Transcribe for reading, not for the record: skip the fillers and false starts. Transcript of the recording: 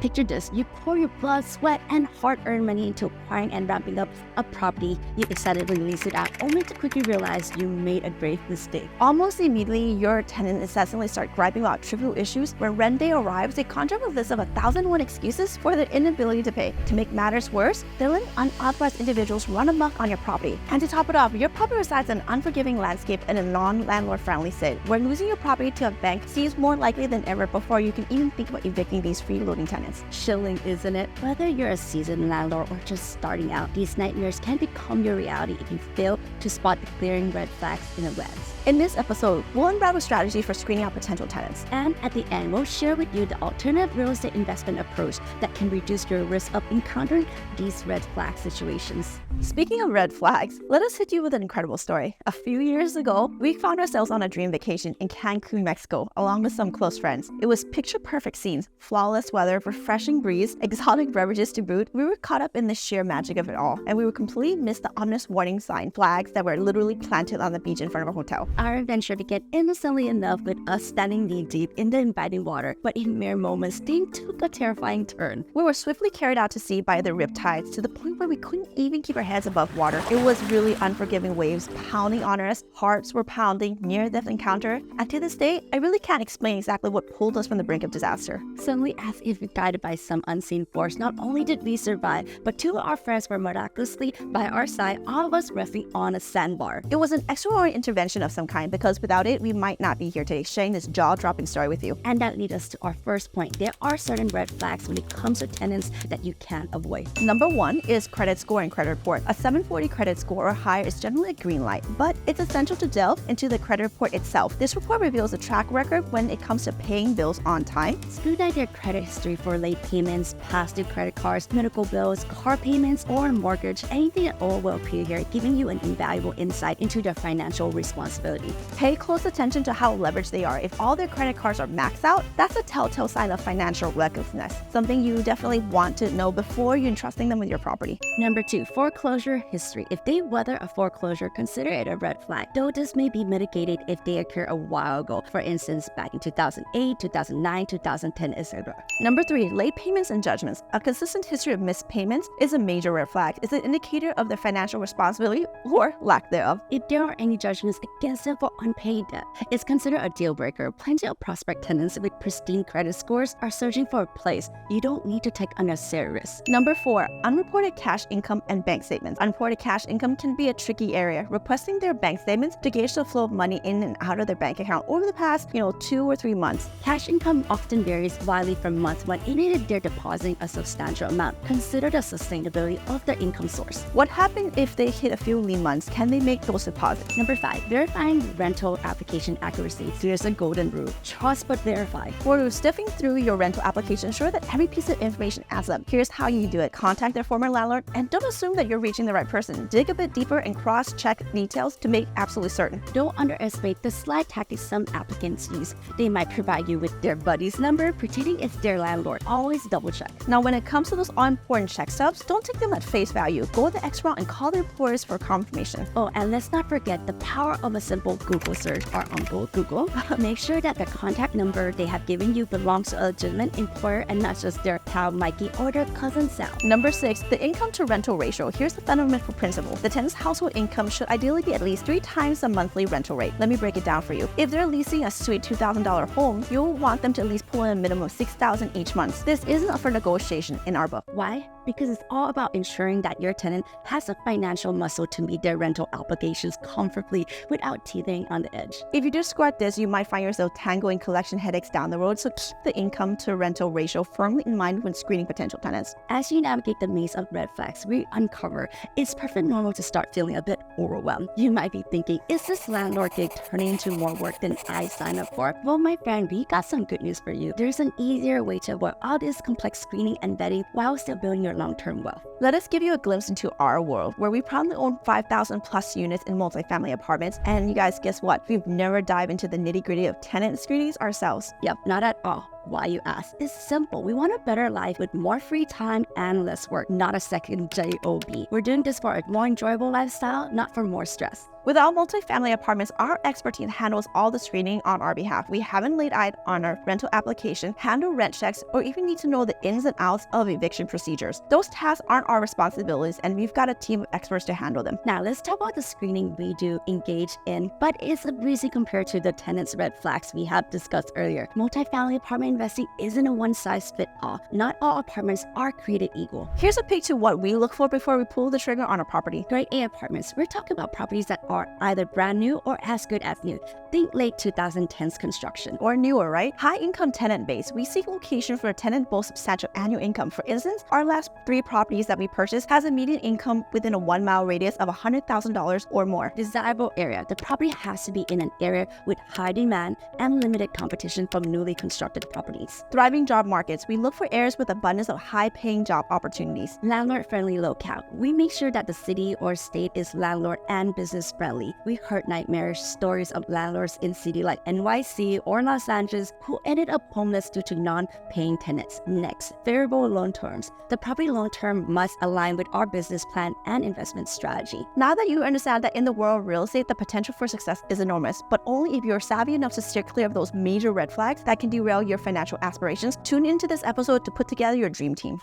Picture this, you pour your blood, sweat, and hard-earned money into acquiring and ramping up a property. You excitedly lease it out, only to quickly realize you made a grave mistake. Almost immediately, your tenant incessantly start griping about trivial issues. When rent day arrives, they conjure up a list of 1,001 excuses for their inability to pay. To make matters worse, they let unauthorized individuals run amok on your property. And to top it off, your property resides in an unforgiving landscape in a non-landlord-friendly state, where losing your property to a bank seems more likely than ever before you can even think about evicting these freeloading tenants. Chilling, isn't it? Whether you're a seasoned landlord or just starting out, these nightmares can become your reality if you fail to spot the glaring red flags in advance. In this episode, we'll unravel a strategy for screening out potential tenants. And at the end, we'll share with you the alternative real estate investment approach that can reduce your risk of encountering these red flag situations. Speaking of red flags, let us hit you with an incredible story. A few years ago, we found ourselves on a dream vacation in Cancun, Mexico, along with some close friends. It was picture-perfect scenes, flawless weather, refreshing breeze, exotic beverages to boot. We were caught up in the sheer magic of it all, and we would completely miss the ominous warning sign flags that were literally planted on the beach in front of our hotel. Our adventure began innocently enough with us standing knee-deep in the inviting water, but in mere moments, things took a terrifying turn. We were swiftly carried out to sea by the riptides to the point where we couldn't even keep our heads above water. It was really unforgiving waves pounding on us, hearts were pounding, near-death encounter, and to this day, I really can't explain exactly what pulled us from the brink of disaster. Suddenly, as if guided by some unseen force, not only did we survive, but two of our friends were miraculously by our side, all of us resting on a sandbar. It was an extraordinary intervention of some kind, because without it, we might not be here today sharing this jaw-dropping story with you. And that leads us to our first point. There are certain red flags when it comes to tenants that you can't avoid. Number one is credit score and credit report. A 740 credit score or higher is generally a green light, but it's essential to delve into the credit report itself. This report reveals a track record when it comes to paying bills on time, scrutinize their credit history for late payments, past due credit cards, medical bills, car payments, or mortgage. Anything at all will appear here, giving you an invaluable insight into their financial responsibility. Pay close attention to how leveraged they are. If all their credit cards are maxed out, that's a telltale sign of financial recklessness, something you definitely want to know before you entrusting them with your property. Number two, foreclosure history. If they weather a foreclosure, consider it a red flag, though this may be mitigated if they occur a while ago, for instance, back in 2008, 2009, 2010, etc. Number three, late payments and judgments. A consistent history of missed payments is a major red flag. It's an indicator of their financial responsibility or lack thereof. If there are any judgments against them for unpaid debt, it's considered a deal breaker. Plenty of prospect tenants with pristine credit scores are searching for a place. You don't need to take unnecessary risks. Number four, unreported cash income and bank statements. Unreported cash income can be a tricky area. Requesting their bank statements to gauge the flow of money in and out of their bank account over the past, 2 or 3 months. Cash income often varies widely from month when even they're depositing a substantial amount. Consider the sustainability of their income source. What happens if they hit a few lean months? Can they make those deposits? Number five, verifying rental application accuracy. Here's a golden rule. Trust but verify. For sifting through your rental application, ensure that every piece of information adds up. Here's how you do it. Contact their former landlord and don't assume that you're reaching the right person. Dig a bit deeper and cross-check details to make absolutely certain. Don't underestimate the sly tactics some applicants use. They might provide you with their buddy's number, pretending it's their landlord. Always double check. Now, when it comes to those all-important check stubs, don't take them at face value. Go the extra route and call their employers for confirmation. Oh, and let's not forget the power of a simple Google search or Uncle Google. Make sure that the contact number they have given you belongs to a legitimate employer and not just their pal Mikey or their cousin Sal. Number six, the income to rental ratio. Here's the fundamental principle. The tenant's household income should ideally be at least 3 times the monthly rental rate. Let me break it down for you. If they're leasing a sweet $2,000 home, you'll want them to at least pull in a minimum of $6,000 each month. This isn't up for negotiation in our book. Why? Because it's all about ensuring that your tenant has a financial muscle to meet their rental obligations comfortably without teething on the edge. If you discard this, you might find yourself tangling collection headaches down the road, so keep the income to rental ratio firmly in mind when screening potential tenants. As you navigate the maze of red flags we uncover, it's perfectly normal to start feeling a bit overwhelmed. You might be thinking, is this landlord gig turning into more work than I signed up for? Well, my friend, we got some good news for you. There's an easier way to avoid all this complex screening and vetting while still building your long-term wealth. Let us give you a glimpse into our world, where we proudly own 5,000 plus units in multifamily apartments. And you guys, guess what? We've never dived into the nitty-gritty of tenant screenings ourselves. Yep, not at all. Why, you ask? It's simple. We want a better life with more free time and less work, not a second job. We're doing this for a more enjoyable lifestyle, not for more stress. With our multifamily apartments, our expert team handles all the screening on our behalf. We haven't laid eyes on our rental application, handle rent checks, or even need to know the ins and outs of eviction procedures. Those tasks aren't our responsibilities, and we've got a team of experts to handle them. Now, let's talk about the screening we do engage in, but it's a breezy compared to the tenants' red flags we have discussed earlier. Multifamily apartment investing isn't a one-size-fits-all. Not all apartments are created equal. Here's a peek to what we look for before we pull the trigger on a property. Grade A apartments. We're talking about properties that are either brand new or as good as new. Think late 2010s construction. Or newer, right? High-income tenant base. We seek location for a tenant both substantial annual income. For instance, our last 3 properties that we purchased has a median income within a 1-mile radius of $100,000 or more. Desirable area. The property has to be in an area with high demand and limited competition from newly constructed properties. Thriving job markets. We look for areas with abundance of high-paying job opportunities. Landlord-friendly locale. We make sure that the city or state is landlord and business-friendly. We heard nightmarish stories of landlords in cities like NYC or Los Angeles who ended up homeless due to non-paying tenants. Next, favorable loan terms. The property loan term must align with our business plan and investment strategy. Now that you understand that in the world of real estate, the potential for success is enormous, but only if you're savvy enough to steer clear of those major red flags that can derail your financial aspirations. Tune into this episode to put together your dream team.